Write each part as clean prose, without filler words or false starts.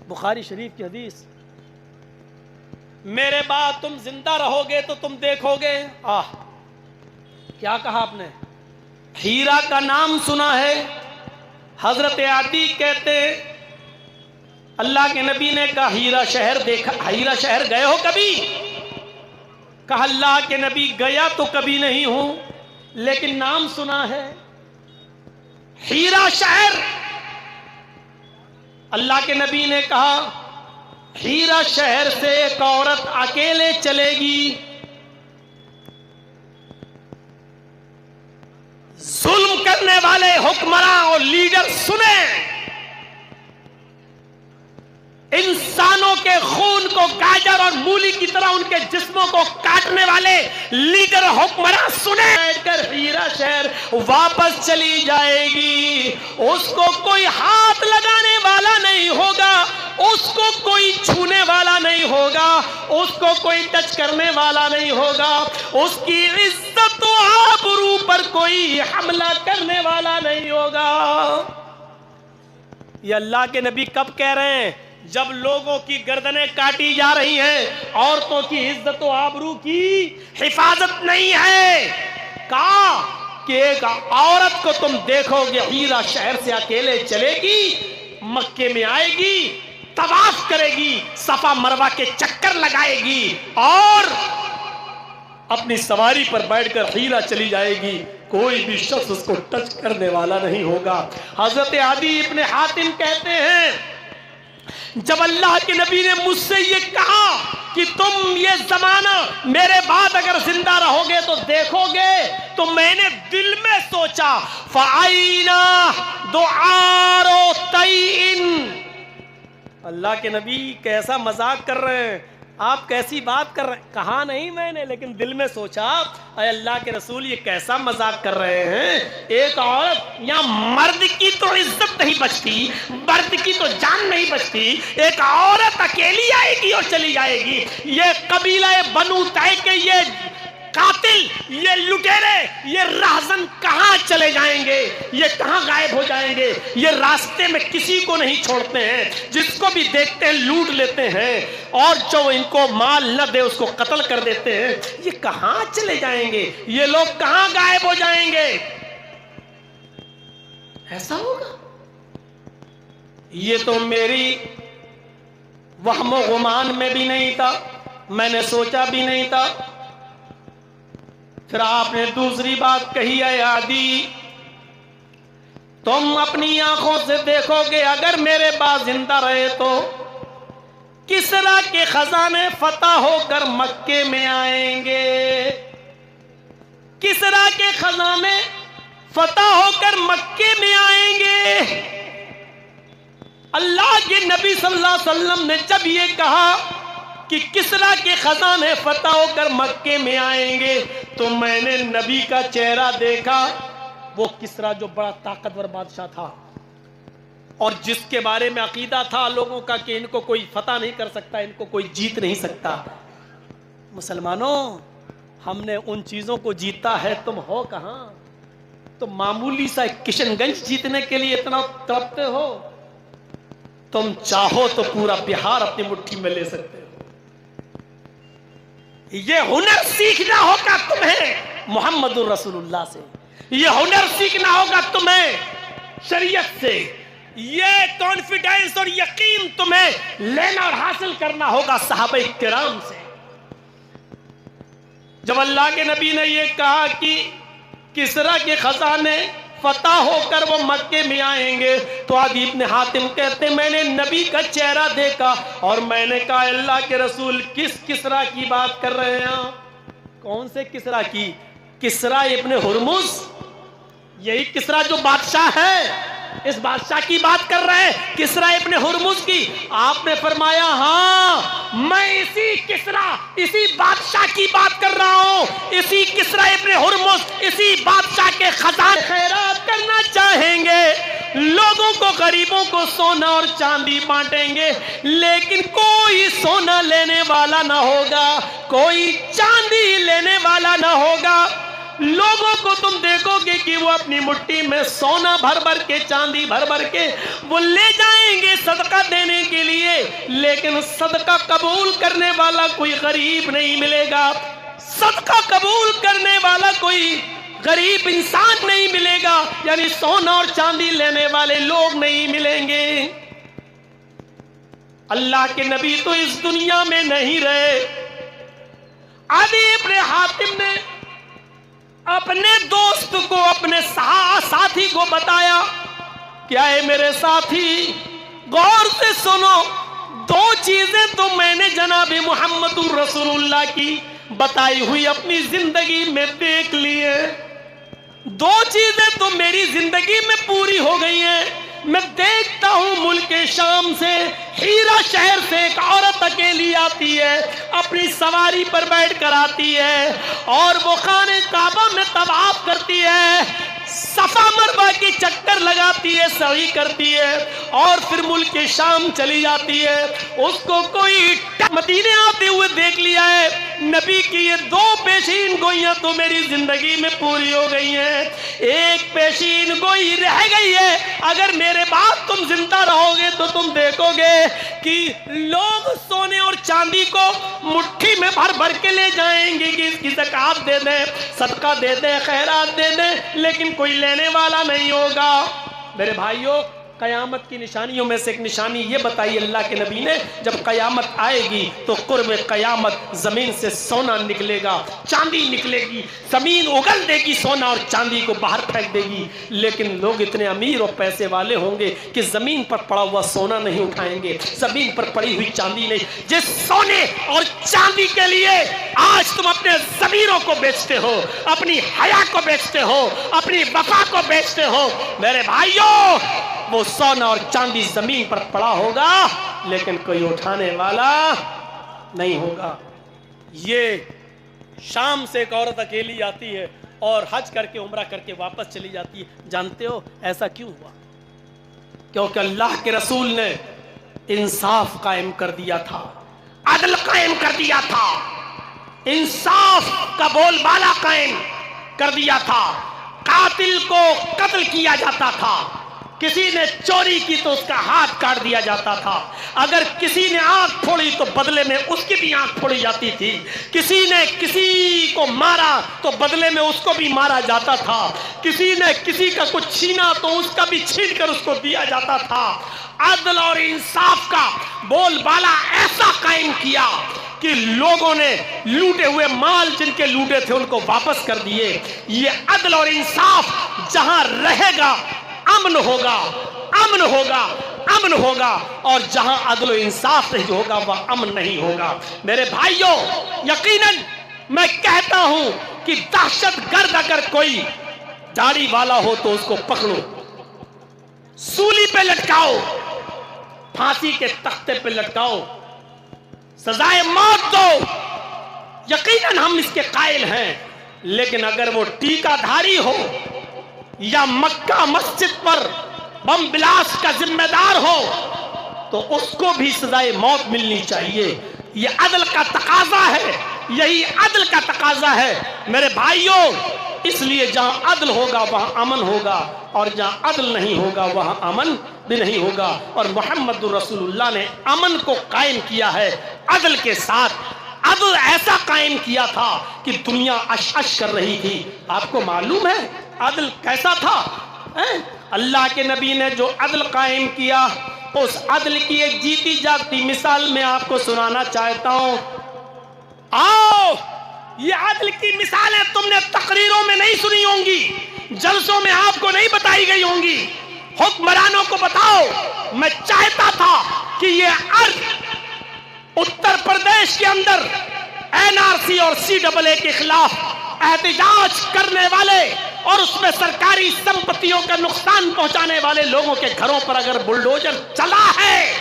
بخاری شریف کی حدیث، میرے بعد تم زندہ رہو گے تو تم دیکھو گے، کیا کہا آپ نے؟ ہیرا کا نام سنا ہے؟ حضرت عدی کہتے اللہ کے نبی نے کہا ہیرا شہر دیکھا، ہیرا شہر گئے ہو کبھی؟ کہا اللہ کے نبی گیا تو کبھی نہیں ہوں لیکن نام سنا ہے ہیرا شہر۔ اللہ کے نبی نے کہا ہیرا شہر سے ایک عورت اکیلے چلے گی، ظلم کرنے والے حکمراں اور لیڈر سنیں، انسانوں کے خون کو گاجر اور مولی کی طرح ان کے جسموں کو کاٹنے والے لیڈر حکمراں سنیں، بیٹھ کر ہیرا شہر واپس چلی جائے گی، اس کو کوئی ہاتھ لگانے والا نہیں ہوگا، اس کو کوئی چھونے والا نہیں ہوگا، اس کو کوئی ٹچ کرنے والا نہیں ہوگا، اس کی عزت و آبرو پر کوئی حملہ کرنے والا نہیں ہوگا۔ یہ اللہ کے نبی کب کہہ رہے ہیں؟ جب لوگوں کی گردنیں کاٹی جا رہی ہیں، عورتوں کی عزت و آبرو کی حفاظت نہیں ہے۔ کہا کہ ایک عورت کو تم دیکھو گے ہیرا شہر سے اکیلے چلے گی، مکے میں آئے گی، طواف کرے گی، صفا مروہ کے چکر لگائے گی اور اپنی سواری پر بیٹھ کر ہیرا چلی جائے گی، کوئی بھی شخص اس کو ٹچ کرنے والا نہیں ہوگا۔ حضرت عدی ابن حاتم کہتے ہیں جب اللہ کے نبی نے مجھ سے یہ کہا کہ تم یہ زمانہ میرے بعد اگر زندہ رہو گے تو دیکھو گے، تو میں نے دل میں سوچا فَعَيْنَا دُعَارُ تَيْئِن، اللہ کے نبی کیسا مذاق کر رہے ہیں، آپ کیسی بات کر رہے ہیں؟ کہا نہیں میں نے، لیکن دل میں سوچا اے اللہ کے رسول یہ کیسا مذاق کر رہے ہیں، ایک عورت یا مرد کی تو عزت نہیں بچتی، مرد کی تو جان نہیں بچتی، ایک عورت اکیلی آئے گی اور چلی جائے گی۔ یہ قبیلہ بنو طے کے یہ قاتل، یہ لٹیرے، یہ راہزن کہاں چلے جائیں گے، یہ کہاں غائب ہو جائیں گے؟ یہ راستے میں کسی کو نہیں چھوڑتے ہیں، جس کو بھی دیکھتے ہیں لوٹ لیتے ہیں، اور جو ان کو مال نہ دے اس کو قتل کر دیتے ہیں۔ یہ کہاں چلے جائیں گے؟ یہ لوگ کہاں غائب ہو جائیں گے؟ ایسا ہوگا؟ یہ تو میری وہم و گمان میں بھی نہیں تھا، میں نے سوچا بھی نہیں تھا۔ پھر آپ نے دوسری بات کہی ہے عدی تم اپنی آنکھوں سے دیکھو گے اگر میرے بعد زندہ رہے تو کسرا کے خزانے فتح ہو کر مکے میں آئیں گے، کسرا کے خزانے فتح ہو کر مکے میں آئیں گے۔ اللہ کے نبی صلی اللہ علیہ وسلم نے جب یہ کہا کہ کسرا کے خزانے فتح ہو کر مکے میں آئیں گے تو میں نے نبی کا چہرہ دیکھا، وہ کسرا جو بڑا طاقتور بادشاہ تھا اور جس کے بارے میں عقیدہ تھا لوگوں کا کہ ان کو کوئی فتح نہیں کر سکتا، ان کو کوئی جیت نہیں سکتا۔ مسلمانوں ہم نے ان چیزوں کو جیتا ہے، تم ہو کہاں؟ تم معمولی سا کشن گنج جیتنے کے لیے اتنا تڑپتے ہو، تم چاہو تو پورا بہار اپنی مٹھی میں لے سکتے ہو۔ یہ ہنر سیکھنا ہوگا تمہیں محمد الرسول اللہ سے، یہ ہنر سیکھنا ہوگا تمہیں شریعت سے، یہ کانفیڈنس اور یقین تمہیں لینا اور حاصل کرنا ہوگا صحابہ کرام سے۔ جب اللہ کے نبی نے یہ کہا کہ کسرا کے خزانے فتح ہو کر وہ مکے میں آئیں گے تو عدی ابن حاتم کہتے میں نے نبی کا چہرہ دیکھا اور میں نے کہا اللہ کے رسول کس کسرا کی بات کر رہے ہیں؟ کون سے کسرا کی؟ کسرا ابن ہرمز، یہی کسرا جو بادشاہ ہے، اس بادشاہ کی بات کر رہے ہیں، کسرا ابن ہرمز کی۔ آپ نے فرمایا ہاں میں اسی کسرا، اسی بادشاہ کی بات کر رہا ہوں، اسی کسرا ابن ہرمز، اسی بادشاہ کے خزانے خیرات کرنا چاہیں گے، لوگوں کو غریبوں کو سونا اور چاندی بانٹیں گے، لیکن کوئی سونا لینے والا نہ ہوگا، کوئی چاندی لینے والا نہ ہوگا۔ لوگوں کو تم دیکھو گے کہ وہ اپنی مٹھی میں سونا بھر بھر کے، چاندی بھر بھر کے وہ لے جائیں گے صدقہ دینے کے لیے، لیکن صدقہ قبول کرنے والا کوئی غریب نہیں ملے گا، صدقہ قبول کرنے والا کوئی غریب انسان نہیں ملے گا، یعنی سونا اور چاندی لینے والے لوگ نہیں ملیں گے۔ اللہ کے نبی تو اس دنیا میں نہیں رہے۔ عدی ابن حاتم نے اپنے دوست کو، اپنے ساتھی کو بتایا، کیا ہے میرے ساتھی، غور سے سنو، دو چیزیں تو میں نے جناب محمد رسول اللہ کی بتائی ہوئی اپنی زندگی میں دیکھ لی ہے، دو چیزیں تو میری زندگی میں پوری ہو گئی ہیں۔ میں دیکھتا ہوں ملک شام سے، ہیرا شہر سے ایک عورت اکیلی آتی ہے، اپنی سواری پر بیٹھ کر آتی ہے اور وہ خانہ کعبہ میں طواف کرتی ہے، صفا مروہ کی چکر لگاتی ہے، سعی کرتی ہے اور پھر ملک شام چلی جاتی ہے۔ اس کو کوئی مدینے آتے ہوئے دیکھ لیا ہے، نبی کی یہ دو پیشین گوئیاں تو میری زندگی میں پوری ہو گئی ہیں، ایک پیشین گوئی رہ گئی ہے، اگر میرے بعد تم زندہ رہو گے تو تم دیکھو گے کہ لوگ سونے اور چاندی کو مٹھی میں بھر بھر کے لے جائیں گے کہ اس کی زکات دے دیں، صدقہ دے دیں، خیرات دے دیں، لیکن کوئی لینے والا نہیں ہوگا۔ میرے بھائیوں، قیامت کی نشانیوں میں سے ایک نشانی یہ بتائی اللہ کے نبی نے، جب قیامت آئے گی تو قرب قیامت زمین سے سونا نکلے گا، چاندی نکلے گی، زمین اگل دے گی، سونا اور چاندی کو باہر پھینک دے گی، لیکن لوگ اتنے امیر اور پیسے والے ہوں گے کہ زمین پر پڑا ہوا سونا نہیں اٹھائیں گے، زمین پر پڑی ہوئی چاندی نہیں۔ جس سونے اور چاندی کے لیے آج تم اپنے ضمیروں کو بیچتے ہو، اپنی حیا کو بیچتے ہو، اپنی وفا کو بیچتے ہو، میرے بھائیوں وہ سونا اور چاندی زمین پر پڑا ہوگا لیکن کوئی اٹھانے والا نہیں ہوگا۔ یہ شام سے ایک عورت اکیلی آتی ہے اور حج کر کے عمرہ کر کے واپس چلی جاتی ہے۔ جانتے ہو ایسا کیوں ہوا؟ کیونکہ اللہ کے رسول نے انصاف قائم کر دیا تھا، عدل قائم کر دیا تھا، انصاف کا بول بالا قائم کر دیا تھا۔ قاتل کو قتل کیا جاتا تھا، کسی نے چوری کی تو اس کا ہاتھ کاٹ دیا جاتا تھا، اگر کسی نے آنکھ پھوڑی تو بدلے میں اس کی بھی آنکھ پھوڑی جاتی تھی، کسی نے کسی کو مارا تو بدلے میں اس کو بھی مارا جاتا تھا، کسی نے کسی کا کچھ چھینا تو اس کا بھی چھین کر اس کو دیا جاتا تھا۔ عدل اور انصاف کا بول بالا ایسا قائم کیا کہ لوگوں نے لوٹے ہوئے مال جن کے لوٹے تھے ان کو واپس کر دیے۔ یہ عدل اور انصاف جہاں رہے گا امن ہوگا، امن ہوگا، امن ہوگا، اور جہاں عدل و انصاف نہیں ہوگا وہ امن نہیں ہوگا۔ میرے بھائیوں، یقیناً میں کہتا ہوں کہ دہشت گرد اگر کوئی داڑھی والا ہو تو اس کو پکڑو، سولی پہ لٹکاؤ، پھانسی کے تختے پہ لٹکاؤ، سزائے موت دو، یقیناً ہم اس کے قائل ہیں، لیکن اگر وہ ٹیکا دھاری ہو یا مکہ مسجد پر بم بلاسٹ کا ذمہ دار ہو تو اس کو بھی سزائے موت ملنی چاہیے۔ یہ عدل کا تقاضا ہے، یہی عدل کا تقاضا ہے میرے بھائیوں۔ اس لیے جہاں عدل ہوگا وہاں امن ہوگا، اور جہاں عدل نہیں ہوگا وہاں امن بھی نہیں ہوگا۔ اور محمد رسول اللہ نے امن کو قائم کیا ہے عدل کے ساتھ، عدل ایسا قائم کیا تھا کہ دنیا اش اش کر رہی تھی۔ آپ کو معلوم ہے عدل کیسا تھا؟ اللہ کے نبی نے جو عدل قائم کیا، اس عدل کی ایک جیتی جاگتی مثال میں آپ کو سنانا چاہتا ہوں۔ آؤ، یہ عدل کی مثالیں تم نے تقریروں میں نہیں سنی ہوں گی، جلسوں میں آپ کو نہیں بتائی گئی ہوں گی، حکمرانوں کو بتاؤ۔ میں چاہتا تھا کہ یہ عدل اتر پردیش کے اندر NRC اور CAA کے خلاف احتجاج کرنے والے اور اس میں سرکاری سمپتیوں کا نقصان پہنچانے والے لوگوں کے گھروں پر اگر بلڈوزر چلا ہے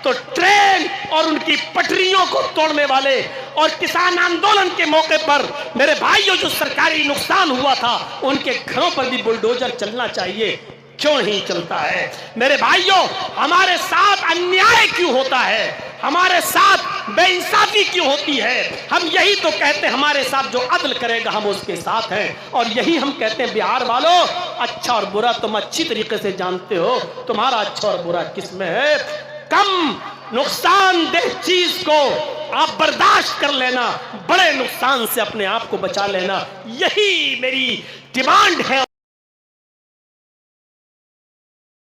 تو ٹرین اور ان کی پٹریوں کو توڑنے والے اور کسان آندولن کے موقع پر میرے بھائیوں جو سرکاری نقصان ہوا تھا ان کے گھروں پر بھی بلڈوزر چلنا چاہیے۔ کیوں نہیں چلتا ہے؟ میرے بھائیوں، ہمارے ساتھ انیائے کیوں ہوتا ہے؟ ہمارے ساتھ بے انصافی کیوں ہوتی ہے؟ ہم یہی تو کہتے ہیں ہمارے ساتھ جو عدل کرے گا ہم اس کے ساتھ ہیں، اور یہی ہم کہتے ہیں بہار والوں اچھا اور برا تم اچھی طریقے سے جانتے ہو، تمہارا اچھا اور برا کس میں ہے؟ کم نقصان دہ چیز کو آپ برداشت کر لینا، بڑے نقصان سے اپنے آپ کو بچا لینا، یہی میری ڈیمانڈ ہے۔